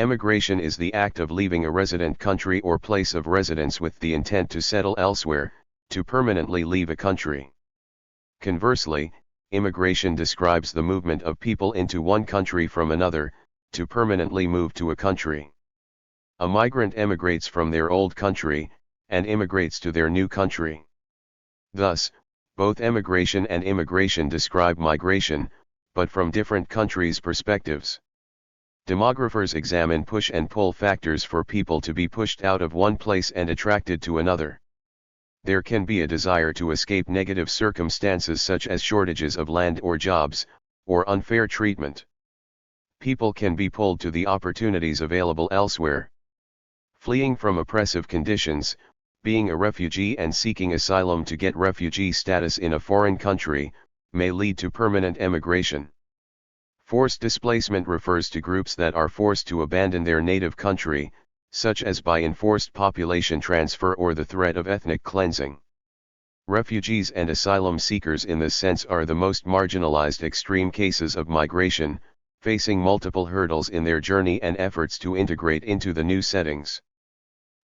Emigration is the act of leaving a resident country or place of residence with the intent to settle elsewhere, to permanently leave a country. Conversely, immigration describes the movement of people into one country from another, to permanently move to a country. A migrant emigrates from their old country, and immigrates to their new country. Thus, both emigration and immigration describe migration, but from different countries' perspectives. Demographers examine push and pull factors for people to be pushed out of one place and attracted to another. There can be a desire to escape negative circumstances such as shortages of land or jobs, or unfair treatment. People can be pulled to the opportunities available elsewhere. Fleeing from oppressive conditions, being a refugee and seeking asylum to get refugee status in a foreign country, may lead to permanent emigration. Forced displacement refers to groups that are forced to abandon their native country, such as by enforced population transfer or the threat of ethnic cleansing. Refugees and asylum seekers in this sense are the most marginalized extreme cases of migration, facing multiple hurdles in their journey and efforts to integrate into the new settings.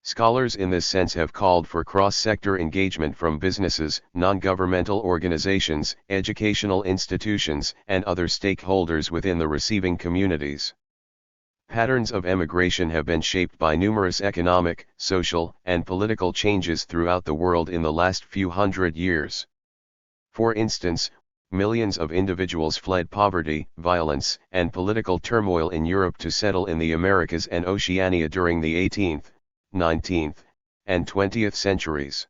Scholars in this sense have called for cross-sector engagement from businesses, non-governmental organizations, educational institutions, and other stakeholders within the receiving communities. Patterns of emigration have been shaped by numerous economic, social, and political changes throughout the world in the last few hundred years. For instance, millions of individuals fled poverty, violence, and political turmoil in Europe to settle in the Americas and Oceania during the 18th, 19th, and 20th centuries.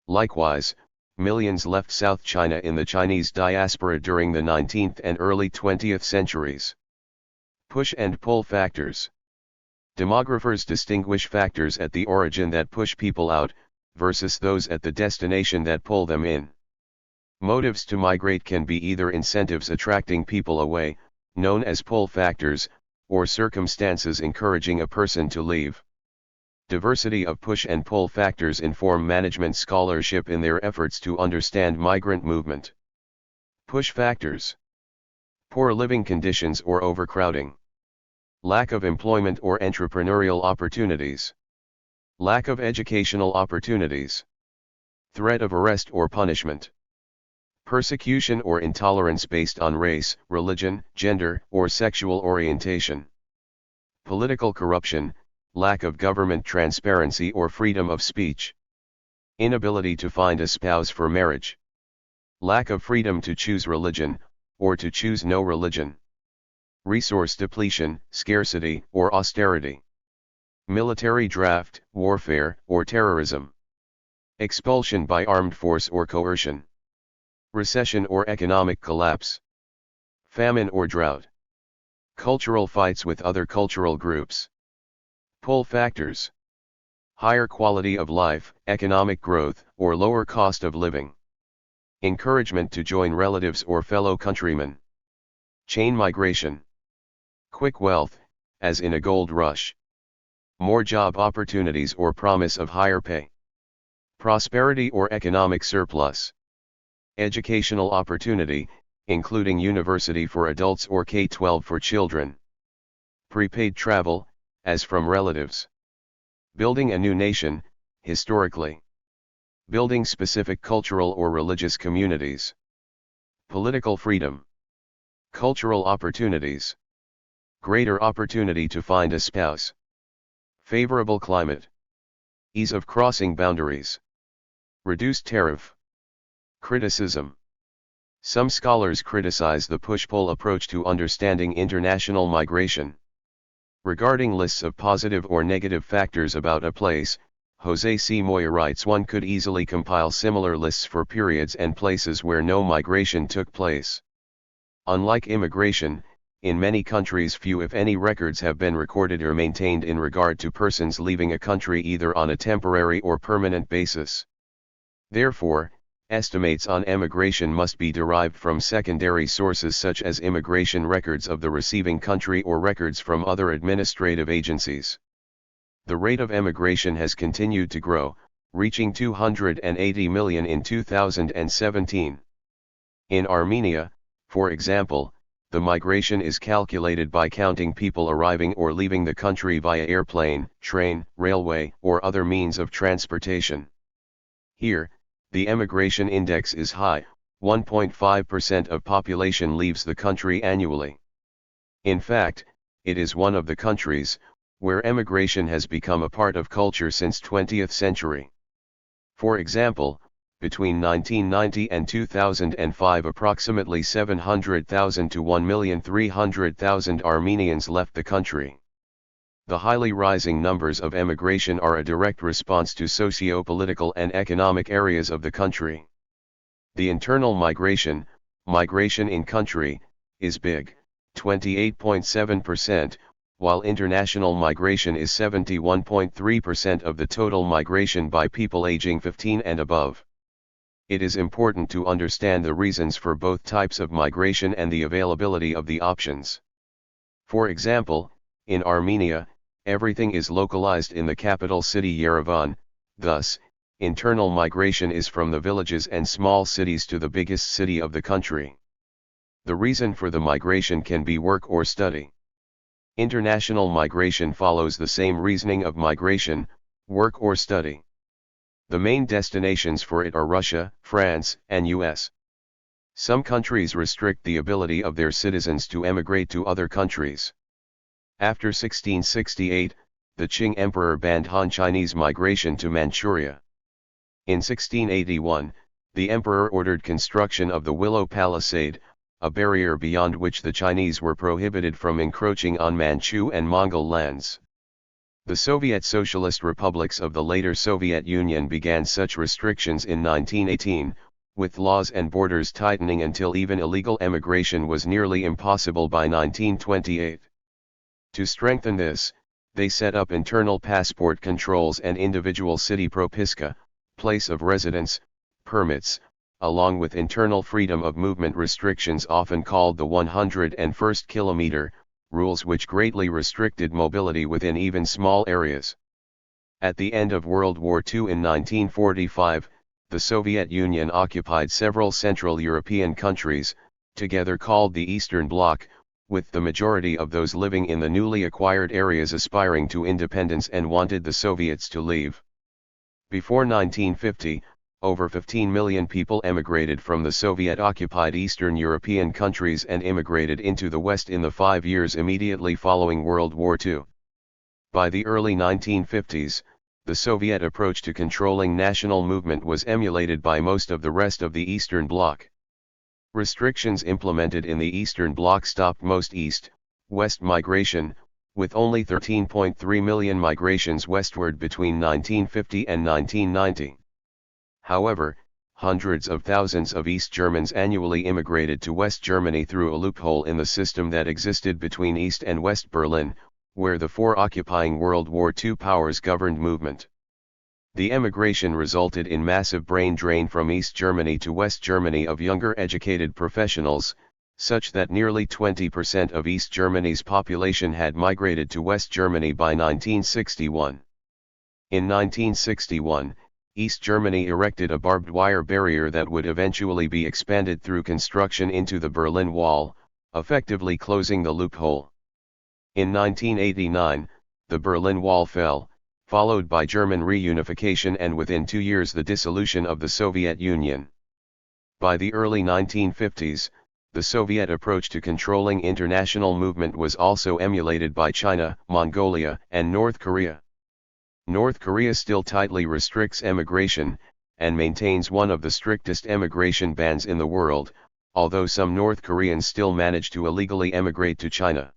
Likewise, millions left South China in the Chinese diaspora during the 19th and early 20th centuries. Push and pull factors. Demographers distinguish factors at the origin that push people out, versus those at the destination that pull them in. Motives to migrate can be either incentives attracting people away, known as pull factors, or circumstances encouraging a person to leave. Diversity of push and pull factors inform management scholarship in their efforts to understand migrant movement. Push factors: poor living conditions or overcrowding, lack of employment or entrepreneurial opportunities, lack of educational opportunities, threat of arrest or punishment, persecution or intolerance based on race, religion, gender, or sexual orientation, political corruption, lack of government transparency or freedom of speech, inability to find a spouse for marriage, lack of freedom to choose religion, or to choose no religion, resource depletion, scarcity, or austerity, military draft, warfare, or terrorism, expulsion by armed force or coercion, recession or economic collapse, famine or drought, cultural fights with other cultural groups. Pull factors: higher quality of life, economic growth, or lower cost of living, encouragement to join relatives or fellow countrymen, chain migration, quick wealth, as in a gold rush, more job opportunities or promise of higher pay, prosperity or economic surplus, educational opportunity, including university for adults or K-12 for children, prepaid travel, as from relatives, building a new nation, historically, building specific cultural or religious communities, political freedom, cultural opportunities, greater opportunity to find a spouse, favorable climate, ease of crossing boundaries, reduced tariff. Criticism. Some scholars criticize the push-pull approach to understanding international migration. Regarding lists of positive or negative factors about a place, Jose C. Moya writes one could easily compile similar lists for periods and places where no migration took place. Unlike immigration, in many countries few if any records have been recorded or maintained in regard to persons leaving a country either on a temporary or permanent basis. Therefore, estimates on emigration must be derived from secondary sources such as immigration records of the receiving country or records from other administrative agencies. The rate of emigration has continued to grow, reaching 280 million in 2017. In Armenia, for example, the migration is calculated by counting people arriving or leaving the country via airplane, train, railway, or other means of transportation. Here, the emigration index is high, 1.5% of population leaves the country annually. In fact, it is one of the countries where emigration has become a part of culture since 20th century. For example, between 1990 and 2005 approximately 700,000 to 1,300,000 Armenians left the country. The highly rising numbers of emigration are a direct response to socio-political and economic areas of the country. The internal migration in country, is big, 28.7%, while international migration is 71.3% of the total migration by people aging 15 and above. It is important to understand the reasons for both types of migration and the availability of the options. For example, in Armenia, everything is localized in the capital city Yerevan, thus, internal migration is from the villages and small cities to the biggest city of the country. The reason for the migration can be work or study. International migration follows the same reasoning of migration, work or study. The main destinations for it are Russia, France, and US. Some countries restrict the ability of their citizens to emigrate to other countries. After 1668, the Qing Emperor banned Han Chinese migration to Manchuria. In 1681, the emperor ordered construction of the Willow Palisade, a barrier beyond which the Chinese were prohibited from encroaching on Manchu and Mongol lands. The Soviet Socialist republics of the later Soviet Union began such restrictions in 1918, with laws and borders tightening until even illegal emigration was nearly impossible by 1928. To strengthen this, they set up internal passport controls and individual city propiska, place of residence, permits, along with internal freedom of movement restrictions often called the 101st kilometer, rules which greatly restricted mobility within even small areas. At the end of World War II in 1945, the Soviet Union occupied several Central European countries, together called the Eastern Bloc, with the majority of those living in the newly acquired areas aspiring to independence and wanted the Soviets to leave. Before 1950, over 15 million people emigrated from the Soviet-occupied Eastern European countries and immigrated into the West in the 5 years immediately following World War II. By the early 1950s, the Soviet approach to controlling national movement was emulated by most of the rest of the Eastern Bloc. Restrictions implemented in the Eastern Bloc stopped most east-west migration, with only 13.3 million migrations westward between 1950 and 1990. However, hundreds of thousands of East Germans annually immigrated to West Germany through a loophole in the system that existed between East and West Berlin, where the four occupying World War II powers governed movement. The emigration resulted in massive brain drain from East Germany to West Germany of younger educated professionals, such that nearly 20% of East Germany's population had migrated to West Germany by 1961. In 1961, East Germany erected a barbed wire barrier that would eventually be expanded through construction into the Berlin Wall, effectively closing the loophole. In 1989, the Berlin Wall fell, followed by German reunification and within 2 years the dissolution of the Soviet Union. By the early 1950s, the Soviet approach to controlling international movement was also emulated by China, Mongolia, and North Korea. North Korea still tightly restricts emigration, and maintains one of the strictest emigration bans in the world, although some North Koreans still manage to illegally emigrate to China.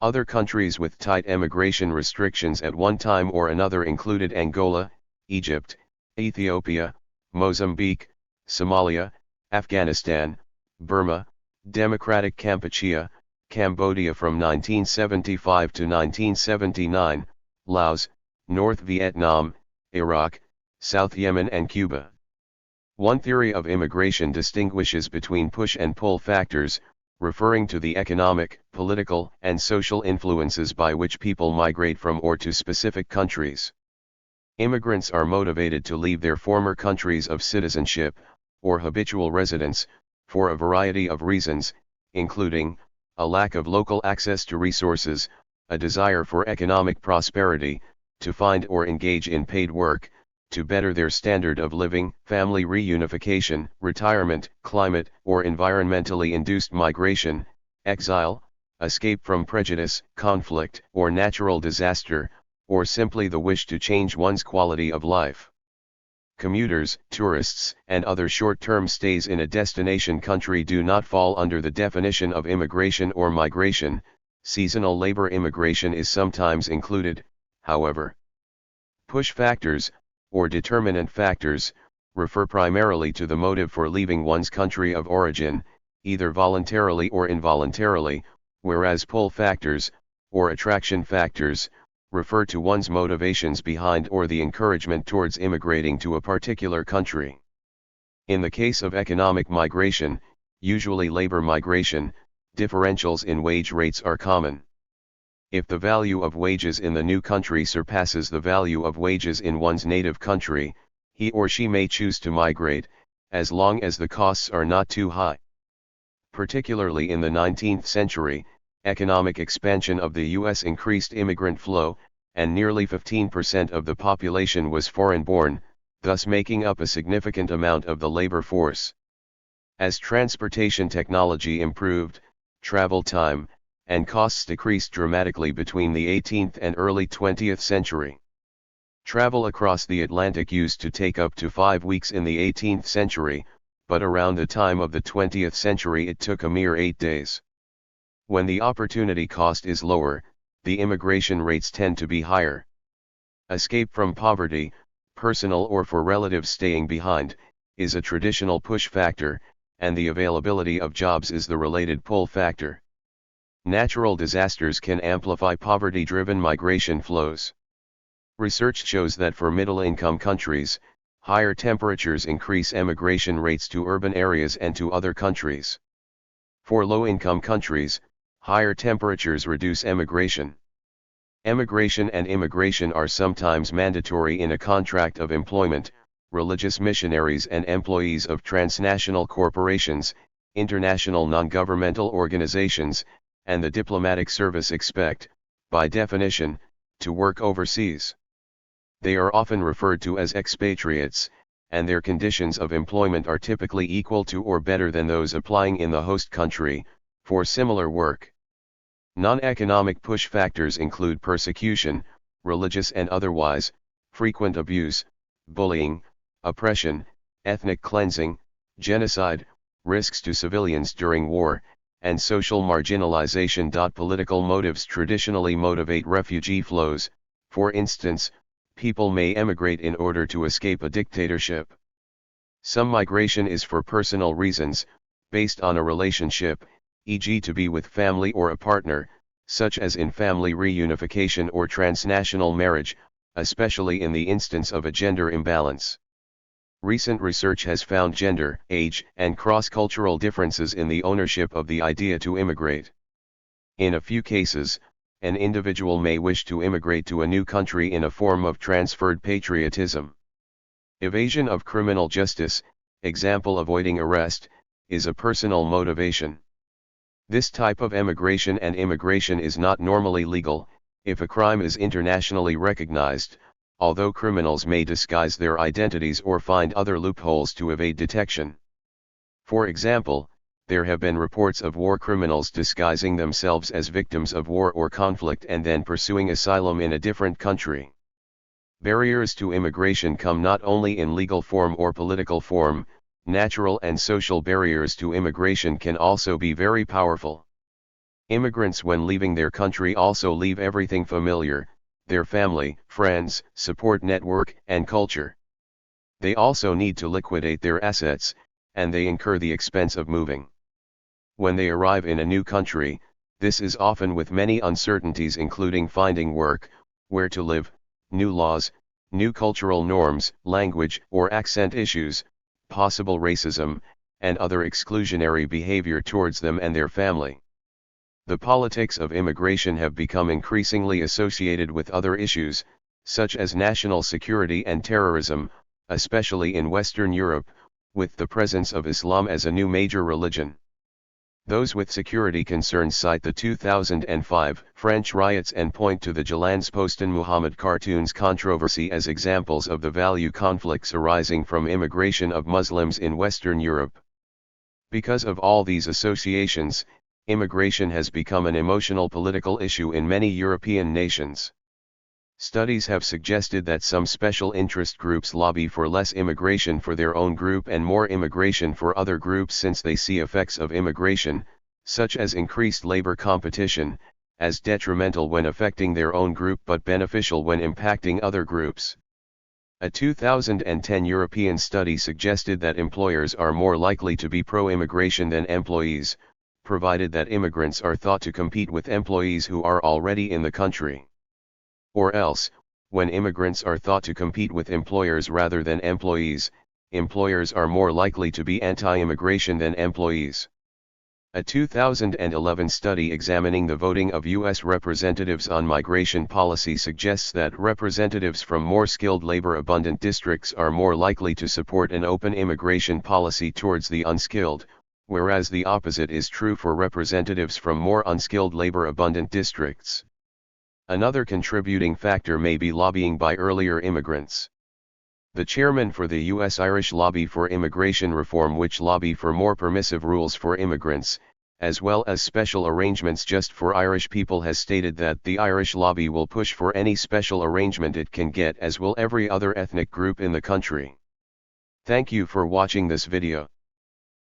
Other countries with tight emigration restrictions at one time or another included Angola, Egypt, Ethiopia, Mozambique, Somalia, Afghanistan, Burma, Democratic Kampuchea, Cambodia from 1975 to 1979, Laos, North Vietnam, Iraq, South Yemen and Cuba. One theory of immigration distinguishes between push and pull factors, referring to the economic, political, and social influences by which people migrate from or to specific countries. Immigrants are motivated to leave their former countries of citizenship, or habitual residence, for a variety of reasons, including a lack of local access to resources, a desire for economic prosperity, to find or engage in paid work, to better their standard of living, family reunification, retirement, climate or environmentally induced migration, exile, escape from prejudice, conflict or natural disaster, or simply the wish to change one's quality of life. Commuters, tourists, and other short-term stays in a destination country do not fall under the definition of immigration or migration. Seasonal labor immigration is sometimes included, however. Push factors, or determinant factors, refer primarily to the motive for leaving one's country of origin, either voluntarily or involuntarily, whereas pull factors, or attraction factors, refer to one's motivations behind or the encouragement towards immigrating to a particular country. In the case of economic migration, usually labor migration, differentials in wage rates are common. If the value of wages in the new country surpasses the value of wages in one's native country, he or she may choose to migrate, as long as the costs are not too high. Particularly in the 19th century, economic expansion of the U.S. increased immigrant flow, and nearly 15% of the population was foreign-born, thus making up a significant amount of the labor force. As transportation technology improved, travel time and costs decreased dramatically between the 18th and early 20th century. Travel across the Atlantic used to take up to 5 weeks in the 18th century, but around the time of the 20th century it took a mere 8 days. When the opportunity cost is lower, the immigration rates tend to be higher. Escape from poverty, personal or for relatives staying behind, is a traditional push factor, and the availability of jobs is the related pull factor. Natural disasters can amplify poverty-driven migration flows. Research shows that for middle-income countries, higher temperatures increase emigration rates to urban areas and to other countries. For low-income countries, higher temperatures reduce emigration. Emigration and immigration are sometimes mandatory in a contract of employment. Religious missionaries and employees of transnational corporations, international non-governmental organizations, and the diplomatic service expect, by definition, to work overseas. They are often referred to as expatriates, and their conditions of employment are typically equal to or better than those applying in the host country, for similar work. Non-economic push factors include persecution, religious and otherwise, frequent abuse, bullying, oppression, ethnic cleansing, genocide, risks to civilians during war, and social marginalization. Political motives traditionally motivate refugee flows. For instance, people may emigrate in order to escape a dictatorship. Some migration is for personal reasons, based on a relationship, e.g. to be with family or a partner, such as in family reunification or transnational marriage, especially in the instance of a gender imbalance. Recent research has found gender, age, and cross-cultural differences in the ownership of the idea to immigrate. In a few cases, an individual may wish to immigrate to a new country in a form of transferred patriotism. Evasion of criminal justice, example avoiding arrest, is a personal motivation. This type of emigration and immigration is not normally legal, if a crime is internationally recognized, although criminals may disguise their identities or find other loopholes to evade detection. For example, there have been reports of war criminals disguising themselves as victims of war or conflict and then pursuing asylum in a different country. Barriers to immigration come not only in legal form or political form. Natural and social barriers to immigration can also be very powerful. Immigrants when leaving their country also leave everything familiar, their family, friends, support network, and culture. They also need to liquidate their assets, and they incur the expense of moving. When they arrive in a new country, this is often with many uncertainties including finding work, where to live, new laws, new cultural norms, language or accent issues, possible racism, and other exclusionary behavior towards them and their family. The politics of immigration have become increasingly associated with other issues, such as national security and terrorism, especially in Western Europe, with the presence of Islam as a new major religion. Those with security concerns cite the 2005 French riots and point to the Jalans-Postan Muhammad cartoons controversy as examples of the value conflicts arising from immigration of Muslims in Western Europe. Because of all these associations, immigration has become an emotional political issue in many European nations. Studies have suggested that some special interest groups lobby for less immigration for their own group and more immigration for other groups since they see effects of immigration, such as increased labor competition, as detrimental when affecting their own group but beneficial when impacting other groups. A 2010 European study suggested that employers are more likely to be pro-immigration than employees, provided that immigrants are thought to compete with employees who are already in the country. Or else, when immigrants are thought to compete with employers rather than employees, employers are more likely to be anti-immigration than employees. A 2011 study examining the voting of U.S. representatives on migration policy suggests that representatives from more skilled labor-abundant districts are more likely to support an open immigration policy towards the unskilled, whereas the opposite is true for representatives from more unskilled labor-abundant districts. Another contributing factor may be lobbying by earlier immigrants. The chairman for the U.S. Irish Lobby for Immigration Reform, which lobby for more permissive rules for immigrants, as well as special arrangements just for Irish people, has stated that the Irish lobby will push for any special arrangement it can get, as will every other ethnic group in the country. Thank you for watching this video.